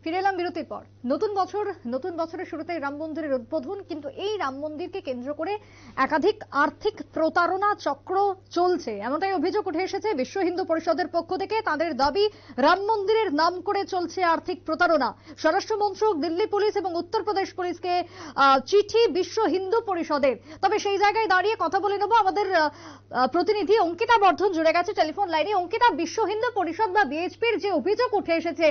ফিরে এলাম বিরতির পর। নতুন বছরের শুরুতেই রাম মন্দিরের উদ্বোধন, কিন্তু এই রাম মন্দিরকে কেন্দ্র করে একাধিক আর্থিক প্রতারণা চক্র চলছে, এমনটাই অভিযোগ উঠে এসেছে বিশ্ব হিন্দু পরিষদের পক্ষ থেকে। তাদের দাবি, রাম মন্দিরের নাম করে চলছে আর্থিক প্রতারণা। স্বরাষ্ট্র মন্ত্রক, দিল্লি পুলিশ এবং উত্তরপ্রদেশ পুলিশকে চিঠি বিশ্ব হিন্দু পরিষদের। তবে সেই জায়গায় দাঁড়িয়ে কথা বলে নেব, আমাদের প্রতিনিধি অঙ্কিতা বর্ধন জুড়ে গেছে টেলিফোন লাইনে। অঙ্কিতা, বিশ্ব হিন্দু পরিষদ বা বিএইচপির যে অভিযোগ উঠে এসেছে,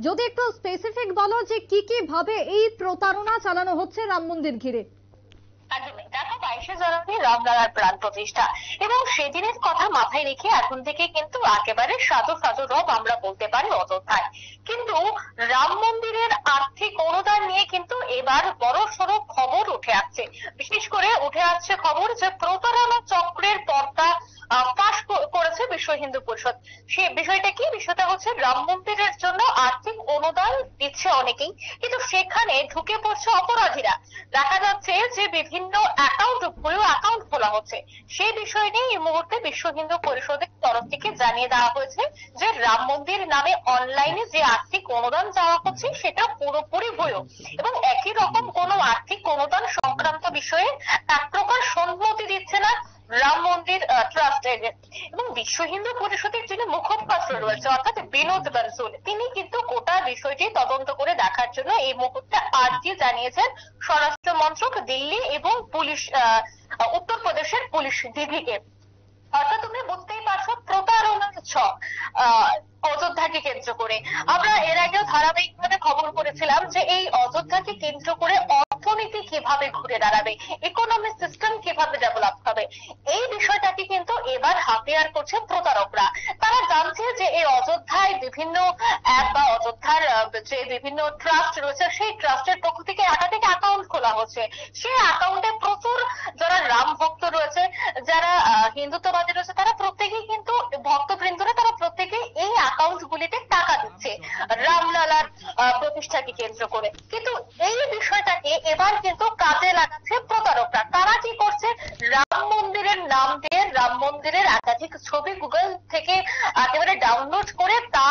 যদি একটু স্পেসিফিক বলো যে কি ভাবে এই প্রতারণা চালানো হচ্ছে রাম মন্দির ঘিরে। দেখো, 22শে জানুয়ারি রামলালার প্রাণ প্রতিষ্ঠা এবং সেদিনের কথা মাথায় রেখে এখন থেকে কিন্তু একেবারে সাধু রব আমরা বলতে পারি অযোধ্যায়। কিন্তু রাম মন্দিরের আর্থিক অনুদান নিয়ে কিন্তু এবার বড়সড় খবর উঠে আসছে। বিশেষ করে উঠে আসছে খবর যে প্রতারণা চক্রের পর্দা ফাঁস করেছে বিশ্ব হিন্দু পরিষদ। সে বিষয়টা কি? বিষয়টা হচ্ছে রাম মন্দিরের জন্য আর্থিক অনুদান দিচ্ছে অনেকেই, কিন্তু সেখানে ঢুকে পড়ছে অপরাধীরা। দেখা যাচ্ছে যে বিভিন্ন ভুয়ো অ্যাকাউন্ট খোলা হচ্ছে। সেই বিষয় নিয়ে এই মুহূর্তে বিশ্ব হিন্দু পরিষদের তরফ থেকে জানিয়ে দেওয়া হয়েছে যে রাম মন্দির নামে অনলাইনে যে আর্থিক অনুদান চাওয়া হচ্ছে সেটা পুরোপুরি ভুয়ো এবং একই রকম কোনো আর্থিক অনুদান সংক্রান্ত বিষয়ে এক প্রকার সম্মতি দিচ্ছে না রাম মন্দির ট্রাস্ট এবং বিশ্ব হিন্দু পরিষদের যিনি মুখপাত্র রয়েছে অর্থাৎ বিনোদ বানসুল, তিনি কিন্তু গোটা বিষয়টি তদন্ত করে দেখার জন্য এই মুহূর্তে আর্জি জানিয়েছেন স্বরাষ্ট্র মন্ত্রক, দিল্লি এবং পুলিশ উত্তরপ্রদেশের পুলিশ বিভাগে। অর্থাৎ তুমি বুঝতেই পারছো প্রতারণার ছক অযোধ্যাকে কেন্দ্র করে। আমরা এর আগেও ধারাবাহিকভাবে খবর করেছিলাম যে এই অযোধ্যাকে কেন্দ্র করে অর্থনীতি কিভাবে ঘুরে দাঁড়াবে, ইকোনমিক সিস্টেম কিভাবে ডেভেলপ হবে, এই বিষয়টাকে কিন্তু এবার হাতিয়ার করছে প্রতারকরা। তারা জানছে যে এই অযোধ্যায় বিভিন্ন অ্যাপ বা অযোধ্যার যে বিভিন্ন ট্রাস্ট রয়েছে সেই ট্রাস্টের পক্ষ থেকে একাধিক অ্যাকাউন্ট খোলা হচ্ছে। সেই অ্যাকাউন্টে প্রচুর যারা রাম ভক্ত রয়েছে, যারা হিন্দুত্ববাদী রয়েছে, তারা প্রত্যেকেই কিন্তু ভক্তবৃন্দরা তারা প্রত্যেকেই এই অ্যাকাউন্ট গুলিতে টাকা দিচ্ছে রামলালার প্রতিষ্ঠাকে কেন্দ্র করে। কিন্তু এই বিষয়টাকে এবার কিন্তু কাজে লাগাচ্ছে প্রতারকরা। তারা কি করছে? রাম মন্দিরের নাম দিয়ে রাম মন্দিরের একাধিক ছবি গুগল থেকে একেবারে ডাউনলোড করে তা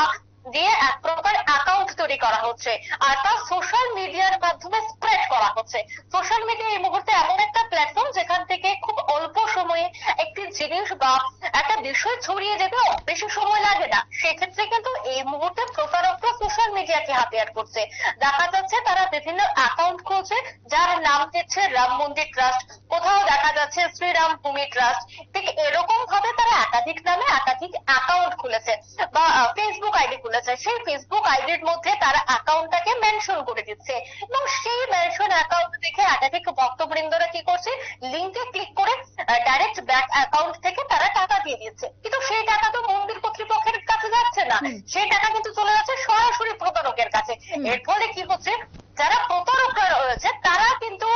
দিয়ে এক প্রকার অ্যাকাউন্ট তৈরি করা হচ্ছে আর তা সোশ্যাল মিডিয়ার মাধ্যমে স্প্রেড করা হচ্ছে। সোশ্যাল মিডিয়া এই মুহূর্তে এমন একটা প্ল্যাটফর্ম যেখান থেকে খুব অল্প সময়ে একটি জিনিস বা একটা বিষয় ছড়িয়ে যেতে বেশি সময় লাগে না। সেক্ষেত্রে কিন্তু এই মুহূর্তে প্রতারকরা সোশ্যাল মিডিয়াকে হাতিয়ার করছে। দেখা যাচ্ছে তারা বিভিন্ন অ্যাকাউন্ট খুলছে যার নাম দিচ্ছে রাম মন্দির ট্রাস্ট, কোথাও দেখা যাচ্ছে শ্রীরাম ভূমি ট্রাস্ট। ঠিক এরকম ভাবে তারা একাধিক নামে একাধিক অ্যাকাউন্ট খুলেছে বা ফেসবুক আইডি খুলেছে। সেই ফেসবুক আইডির মধ্যে তারা অ্যাকাউন্টটাকে মেনশন করে দিচ্ছে এবং সেই মেনশন অ্যাকাউন্ট দেখে একাধিক ভক্তবৃন্দরা কি করছে? লিঙ্কে ক্লিক করে ডাইরেক্ট ব্যাংক অ্যাকাউন্ট থেকে তারা টাকা দিয়ে দিচ্ছে। কিন্তু সেই টাকা তো মন্দির কর্তৃপক্ষের কাছে যাচ্ছে না, সেই টাকা কিন্তু চলে যাচ্ছে সরাসরি প্রতারকের কাছে। এর ফলে কি হচ্ছে? যারা প্রতারকরা রয়েছে তারা কিন্তু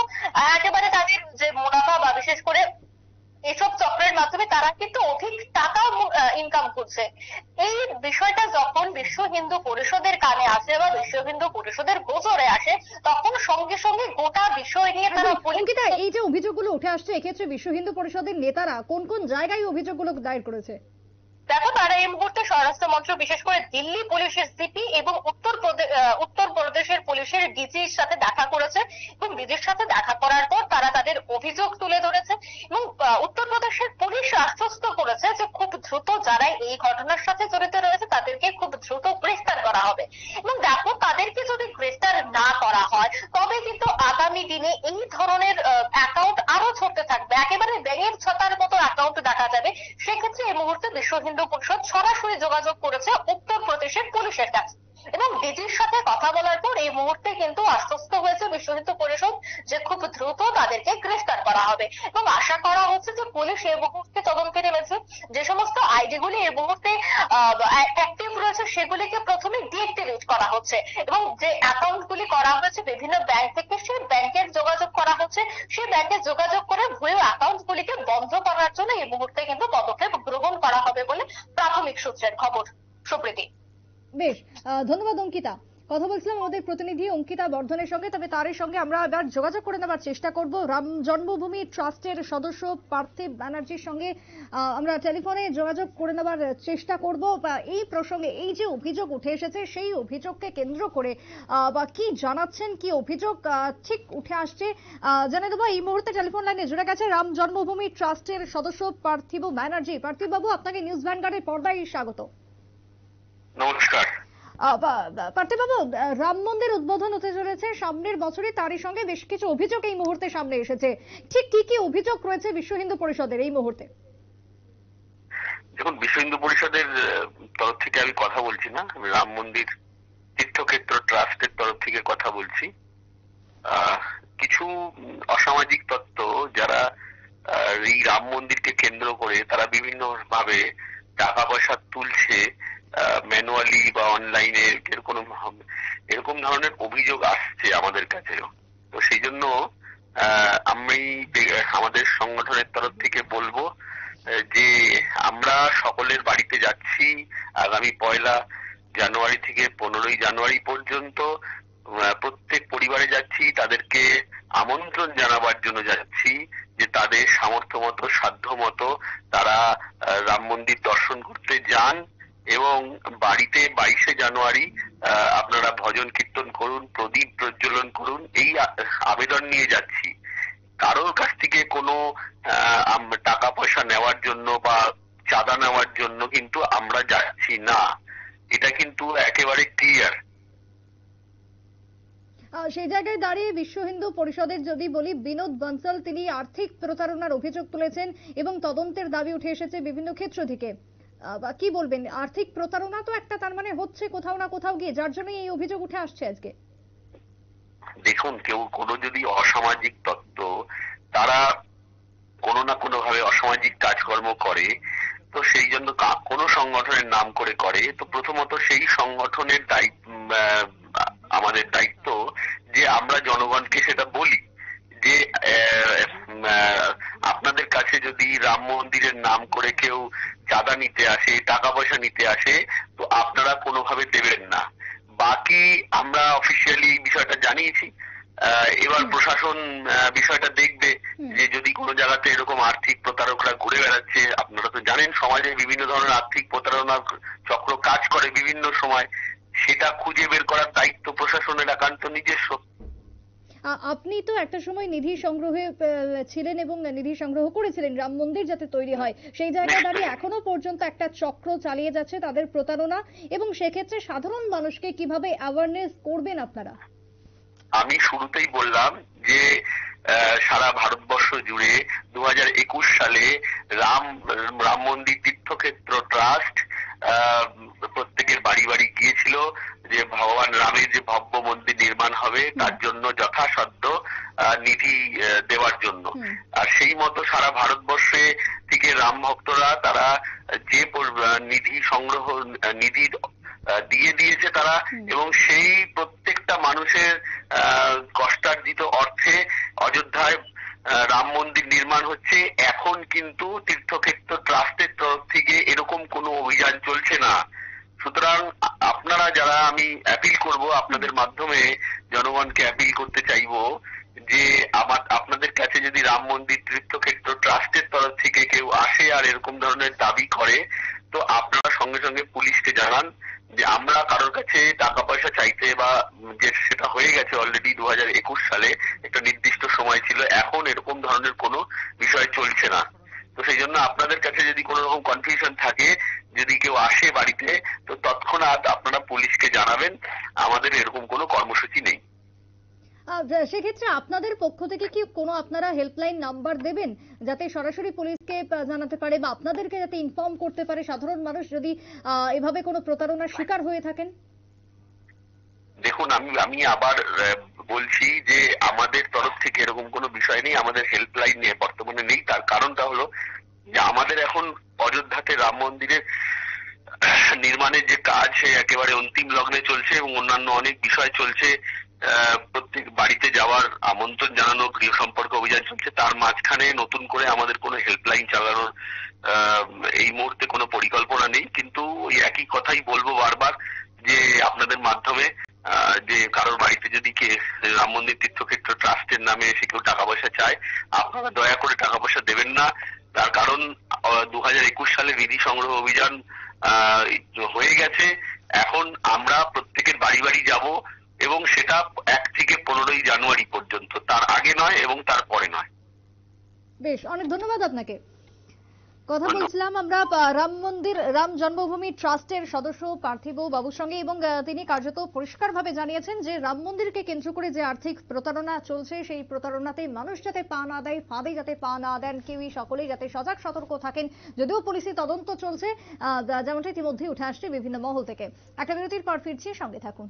একেবারে তাদের যে মুনাফা বা বিশেষ করে এসব চক্রের মাধ্যমে তারা কিন্তু অধিক টাকা ইনকাম করছে। এই বিষয়টা যখন বিশ্ব হিন্দু পরিষদের কানে আসে বা বিশ্ব হিন্দু পরিষদের গোচরে আসে, তখন সঙ্গে সঙ্গে গোটা বিষয় নিয়ে তারা অঙ্কিতা, এই যে অভিযোগগুলো উঠে আসছে, এক্ষেত্রে বিশ্ব হিন্দু পরিষদের নেতারা কোন জায়গায় অভিযোগগুলো দায়ের করেছে? দেখো, তারা এই মুহূর্তে স্বরাষ্ট্র মন্ত্রক, বিশেষ করে দিল্লি পুলিশের সিপি এবং উত্তরপ্রদেশের পুলিশের ডিজির সাথে দেখা করেছে এবং ডিজির সাথে দেখা করার পর তারা তাদের অভিযোগ তুলে ধরেছে এবং উত্তরপ্রদেশের পুলিশ আশ্বস্ত করেছে যে খুব দ্রুত যারা এই ঘটনার সাথে জড়িত রয়েছে তাদেরকে খুব দ্রুত গ্রেফতার করা হবে। এবং দেখো, তাদেরকে যদি গ্রেফতার না করা হয় তবে কিন্তু আগামী দিনে এই ধরনের অ্যাকাউন্ট আরো ছড়তে থাকবে, একেবারে ব্যাঙের ছতার মতো অ্যাকাউন্ট দেখা যাবে। সেক্ষেত্রে এই মুহূর্তে বিশ্ব হিন্দু পরিষদ সরাসরি যোগাযোগ করেছে উত্তরপ্রদেশের পুলিশের কাছে এবং ডিজির সাথে কথা বলার পর এই মুহূর্তে কিন্তু আশ্বস্ত হয়েছে বিশ্ব হিন্দু পরিষদ যে খুব দ্রুত তাদেরকে গ্রেফতার করা হবে এবং আশা করা হচ্ছে যে পুলিশ এই মুহূর্তে তদন্তে নেমেছে। যে সমস্ত আইডি গুলি এই মুহূর্তে অ্যাক্টিভ রয়েছে সেগুলিকে প্রথমে ডিএক্টিভেট করা হচ্ছে এবং যে অ্যাকাউন্ট গুলি করা হয়েছে বিভিন্ন ব্যাংক থেকে সেই ব্যাংকের যোগাযোগ করা হচ্ছে, সেই ব্যাংকে যোগাযোগ করে ভুয়ো অ্যাকাউন্ট গুলিকে বন্ধ করার জন্য এই মুহূর্তে কিন্তু পদক্ষেপ গ্রহণ করা হবে বলে প্রাথমিক সূত্রের খবর। সুপ্রীতি। বেশ, ধন্যবাদ অঙ্কিতা। কথা বলছিলাম আমাদের প্রতিনিধি অঙ্কিতা বর্ধনের সঙ্গে। তবে তারই সঙ্গে আমরা এবার যোগাযোগ করে নেবার চেষ্টা করব রাম জন্মভূমি ট্রাস্টের সদস্য পার্থিব ব্যানার্জির সঙ্গে। আমরা টেলিফোনে যোগাযোগ করে নেবার চেষ্টা করব। এই প্রসঙ্গে এই যে অভিযোগ উঠে এসেছে সেই অভিযোগকে কেন্দ্র করে বা কি জানাচ্ছেন, কি অভিযোগ ঠিক উঠে আসছে জানিয়ে দেবো। এই মুহূর্তে টেলিফোন লাইনে জুড়ে গেছে রাম জন্মভূমি ট্রাস্টের সদস্য পার্থিব ব্যানার্জি। পার্থিব বাবু, আপনাকে নিউজ ভ্যানগার্ডের পর্দায় স্বাগত। নমস্কার। পার্থিববাবু, রাম মন্দির উদ্বোধন হতে চলেছে সামনের বছরে, তারই সঙ্গে বেশ কিছু অভিযোগ এই মুহূর্তে সামনে এসেছে। ঠিক কি কি অভিযোগ রয়েছে বিশ্ব হিন্দু পরিষদের এই মুহূর্তে? দেখুন, বিশ্ব হিন্দু পরিষদের তরফ থেকে আমি কথা বলছি না, রাম মন্দির তীর্থক্ষেত্র ট্রাস্টের তরফ থেকে কথা বলছি। কিছু অসামাজিক তত্ত্ব যারা এই রাম মন্দিরকে কেন্দ্র করে তারা বিভিন্ন ভাবে টাকা পয়সা তুলছে, ম্যানুয়ালি বা অনলাইনে এরকম ধরনের অভিযোগ আসছে আমাদের কাছেও। তো সেই জন্য আমি আমাদের সংগঠনের তরফ থেকে বলবো যে আমরা সকলের বাড়িতে যাচ্ছি আগামী 1 জানুয়ারি থেকে 15 জানুয়ারি পর্যন্ত। প্রত্যেক পরিবারে যাচ্ছি, তাদেরকে আমন্ত্রণ জানাবার জন্য যাচ্ছি যে তাদের সামর্থ্য মতো সাধ্য মতো তারা রাম মন্দির দর্শন করতে যান এবং বাড়িতে 22 জানুয়ারি আপনারা ভজন কীর্তন করুন, প্রদীপ প্রজ্বলন করুন, এই আবেদন নিয়ে যাচ্ছি। কারোর কাছ থেকে কোনো টাকা পয়সা নেওয়ার জন্য বা চাঁদা নেওয়ার জন্য কিন্তু আমরা যাচ্ছি না, এটা কিন্তু একেবারে ক্লিয়ার। সেই জায়গায় দাঁড়িয়ে বিশ্ব হিন্দু পরিষদের যদি বলি, বিনোদ বনসাল তিনি আর্থিক প্রতারণার অভিযোগ তুলেছেন এবং তদন্তের দাবি উঠে এসেছে বিভিন্ন ক্ষেত্র থেকে। কি বলবেন, আর্থিক প্রতারণা তো একটা তার মানে হচ্ছে কোথাও না কোথাও গিয়ে, যার জন্য এই অভিযোগ উঠে আসছে আজকে? দেখুন, কেউ কোনো যদি অসামাজিক তত্ত্ব তারা কোনো না কোনো ভাবে অসামাজিক কাজকর্ম করে, তো সেই জন্য কোনো সংগঠনের নাম করে তো প্রথমত সেই সংগঠনের আমাদের দায়িত্ব যে আমরা জনগণকে সেটা বলি যে আপনাদের কাছে যদি রাম মন্দিরের নাম করে কেউ চাঁদা নিতে আসে, টাকা পয়সা নিতে আসে, তো আপনারা কোনোভাবে দেবেন না। বাকি আমরা অফিসিয়ালি বিষয়টা জানিয়েছি। এবার প্রশাসন বিষয়টা দেখবে যে যদি কোনো জায়গাতে এরকম আর্থিক প্রতারকরা ঘুরে বেড়াচ্ছে। আপনারা তো জানেন সমাজে বিভিন্ন ধরনের আর্থিক প্রতারণার চক্র কাজ করে বিভিন্ন সময়, সেটা খুঁজে বের করার দায়িত্ব প্রশাসনের একান্ত নিজস্ব। আপনি তো একটা সময় নিধি সংগ্রহে ছিলেন এবং নিধি সংগ্রহ করেছিলেন রাম মন্দির যাতে তৈরি হয়। সেই জায়গায় দাঁড়িয়ে এখনো পর্যন্ত একটা চক্র চালিয়ে যাচ্ছে তাদের প্রতারণা, এবং সেক্ষেত্রে সাধারণ মানুষকে কিভাবে অ্যাওয়ারনেস করবেন আপনারা? আমি শুরুতেই বললাম যে সারা ভারতবর্ষ জুড়ে 2021 সালে রাম মন্দির তীর্থক্ষেত্র ট্রাস্ট প্রত্যেকের বাড়ি বাড়ি গিয়েছিল যে ভগবান রামের যে ভব্য মন্দির নির্মাণ হবে তার জন্য যথাসাধ্য নিধি দেওয়ার জন্য। আর সেই মতো সারা ভারতবর্ষে থেকে রাম ভক্তরা তারা যে নিধি দিয়ে দিয়েছে তারা, এবং সেই প্রত্যেকটা মানুষের কষ্টার্জিত অর্থে অযোধ্যায় রাম মন্দির নির্মাণ হচ্ছে। এখন কিন্তু তীর্থক্ষেত্র ট্রাস্টের তরফ থেকে এরকম কোনো অভিযান চলছে না। সুতরাং আপনারা যারা, আমি অ্যাপিল করব আপনাদের মাধ্যমে, জনগণকে অ্যাপিল করতে চাইবো যে আপনাদের কাছে যদি রাম মন্দির তীর্থক্ষেত্র ট্রাস্টের তরফ থেকে কেউ আসে আর এরকম ধরনের দাবি করে, তো আপনারা সঙ্গে সঙ্গে পুলিশকে জানান যে আমরা কারোর কাছে টাকা পয়সা চাইতে বা যে সেটা হয়ে গেছে অলরেডি 2021 সালে একটা নির্দিষ্ট সময় ছিল, এখন এরকম ধরনের কোনো বিষয় চলছে না। তো সেই জন্য আপনাদের কাছে যদি কোনো রকম কনফিউশন থাকে, যদি কেউ আসে বাড়িতে, তো তৎক্ষণাৎ আপনারা পুলিশকে জানাবেন। আমাদের এরকম কোনো কর্মসূচি নেই। সেক্ষেত্রে আপনাদের পক্ষ থেকে কি কোনো আপনারা হেল্পলাইন নাম্বার দেবেন যাতে সরাসরি পুলিশকে জানাতে পারে বা আপনাদেরকে যাতে ইনফর্ম করতে পারে সাধারণ মানুষ যদি এভাবে কোনো প্রতারণার শিকার হয়ে থাকেন? দেখুন, আমি আবার বলছি যে আমাদের তরফ থেকে এরকম কোনো বিষয় নেই, আমাদের হেল্পলাইন নিয়ে বর্তমানে নেই। তার কারণটা হলো যে আমাদের এখন অযোধ্যাতে রাম মন্দিরের নির্মাণের যে কাজ সে একেবারে অন্তিম লগ্নে চলছে এবং অন্যান্য অনেক বিষয় চলছে। প্রত্যেক বাড়িতে যাওয়ার আমন্ত্রণ জানানো, গৃহ সম্পর্ক অভিযান চলছে। তার মাঝখানে নতুন করে আমাদের কোনো হেল্পলাইন চালানোর এই মুহূর্তে কোনো পরিকল্পনা নেই। কিন্তু ওই একই কথাই বলবো বারবার যে আপনাদের মাধ্যমে নামে এসে কেউ টাকা পয়সা চায়, আপনারা দয়া করে টাকা পয়সা দেবেন না। তার কারণ 2021 সালে বিধি সংগ্রহ অভিযান হয়ে গেছে। এখন আমরা প্রত্যেকের বাড়ি বাড়ি যাব এবং সেটা 1 থেকে 15ই জানুয়ারি পর্যন্ত, তার আগে নয় এবং তার পরে নয়। বেশ, অনেক ধন্যবাদ আপনাকে। কথা বলছিলাম আমরা রাম জন্মভূমি ট্রাস্টের সদস্য পার্থিব বাবুর সঙ্গে, এবং তিনি কার্যত পরিষ্কারভাবে জানিয়েছেন যে রাম মন্দিরকে কেন্দ্র করে যে আর্থিক প্রতারণা চলছে, সেই প্রতারণাতে মানুষ যাতে পা না দেয়, ফাঁদে যাতে পা না দেন কেউই, সকলেই যাতে সজাগ সতর্ক থাকেন। যদিও পুলিশি তদন্ত চলছে, যেমনটা ইতিমধ্যে উঠে আসছে বিভিন্ন মহল থেকে। একটা বিরতির পর ফিরছি, সঙ্গে থাকুন।